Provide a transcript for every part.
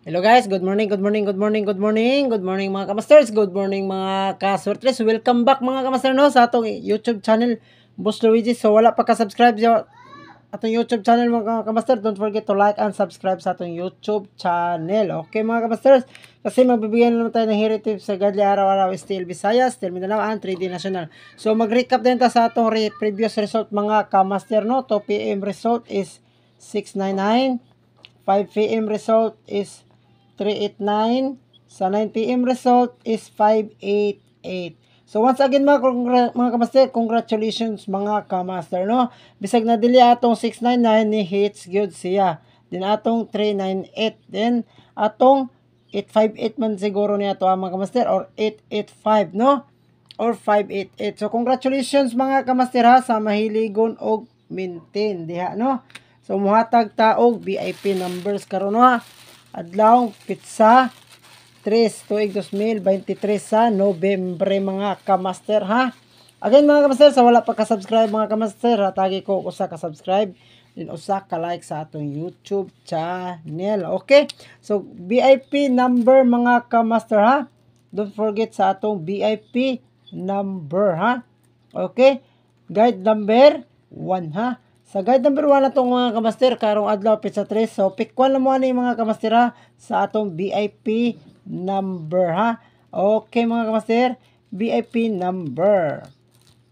Hello guys, good morning, good morning, good morning, good morning, good morning mga kamasters, good morning mga kaswertres. Welcome back mga kamaster no sa atong YouTube channel, Boss Luigi. So wala pa ka-subscribe sa atong YouTube channel mga kamaster, don't forget to like and subscribe sa atong YouTube channel. Okay mga kamasters, kasi magbibigyan naman tayo ng heritage sa Gadli araw-araw, still Visayas, still Mindanao, and 3D National. So mag-recap din ta sa atong previous result mga kamaster no. 2 PM result is 699, 5 PM result is 389. Sa 9 PM result is 588. So once again mga kamaster, congratulations mga kamaster no. Bisag na dili atong 699 ni hits gyud siya. Then atong 398, then atong 858 man siguro ni ato mga kamaster, or 885 no, or 588. So congratulations mga kamaster ha sa mahiligon og maintain diha no. So muhatag ta og VIP numbers karon no ha. Adlaw pizza 3 tuig 2023 sa Nobyembre mga kamaster ha. Again mga kamaster, sa wala pa ka-subscribe mga kamaster, tagi ko usa ka-subscribe din usa ka-like sa atong YouTube channel. Okay? So VIP number mga kamaster ha. Don't forget sa atong VIP number ha. Okay? Guide number 1 ha. Sa guide number 1 na itong mga kamaster, karong adlaw pizza 3. So, pick 1 na mo ni mga kamaster ha, sa atong VIP number ha. Okay mga kamaster, VIP number.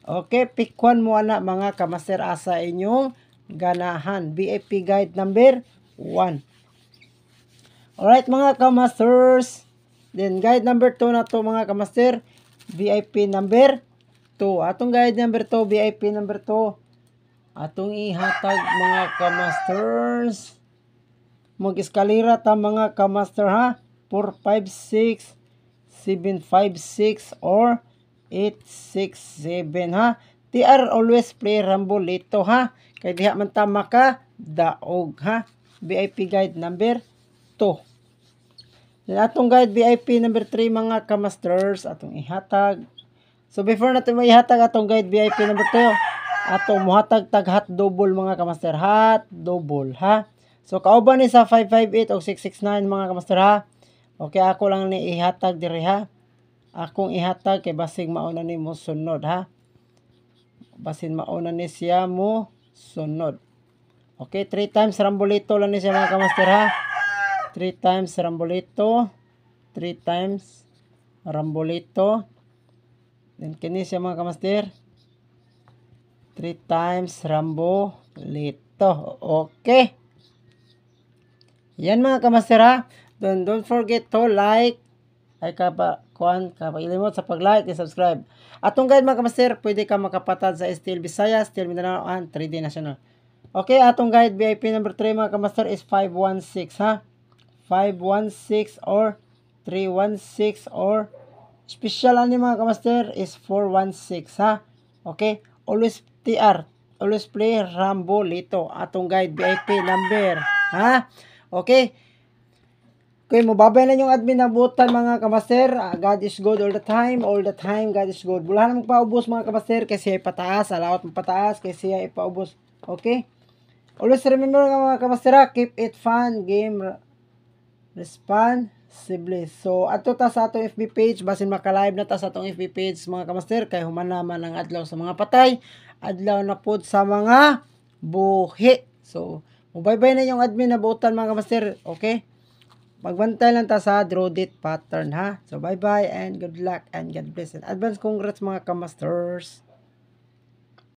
Okay, pick 1 mo na mga kamaster asa inyong ganahan. VIP guide number 1. Alright mga kamasters. Then guide number 2 na to mga kamaster, VIP number 2. Atong guide number 2, VIP number 2. Atong ihatag mga kamasters. Mag-eskalera ta mga kamaster ha. 456, 756 or 867 ha. TR always play Rambolito ha. Kay diha man ta maka daog ha. VIP guide number 2. Then atong guide VIP number 3 mga kamasters atong ihatag. So before natin maihatag atong guide VIP number 2, atong muhatag tag hot double mga kamaster, hot double ha. So kauban ni sa 558 o 669 mga kamaster ha. Okay, ako lang ni ihatag diri ha. Akong ihatag kay basig mauna ni mo sunod ha. Basin mauna ni siya mo sunod. Okay, 3 times rambolito lang ni siya mga kamaster ha. 3 times rambolito, 3 times rambolito. Then kini siya mga kamaster, 3 times rambolito. Okay. Yan mga kamaster ha. Don't forget to like. Ay kapakilimot sa pag-like and subscribe. Atong guide mga kamaster, pwede ka makapatad sa Still Visayas, Still Mindanao, and 3D National. Okay, atong guide VIP number 3 mga kamaster is 516 ha. 516 or 316 or special ani mga kamaster is 416 ha. Okay, always TR, always play Rambolito. Atong guide VIP number ha. Okay, kung mababay na yung admin na butan mga kamaster, God is good all the time God is good. Bulahan mo paubos mga kamaster kasi pataas, alawat mo pataas kasi ipaubos. Okay, always remember mga kamaster, keep it fun, game responsibly. So ato ta sa atong FB page, basin maka-live na ta sa atong FB page mga kamaster, kay human naman ang adlaw sa mga patay, adlaw na pod sa mga buhi. So bye-bye na yung admin na butan mga kamaster. Okay, magbantay lang ta sa draw date pattern ha. So bye-bye and good luck and God bless. And advance congrats mga kamasters.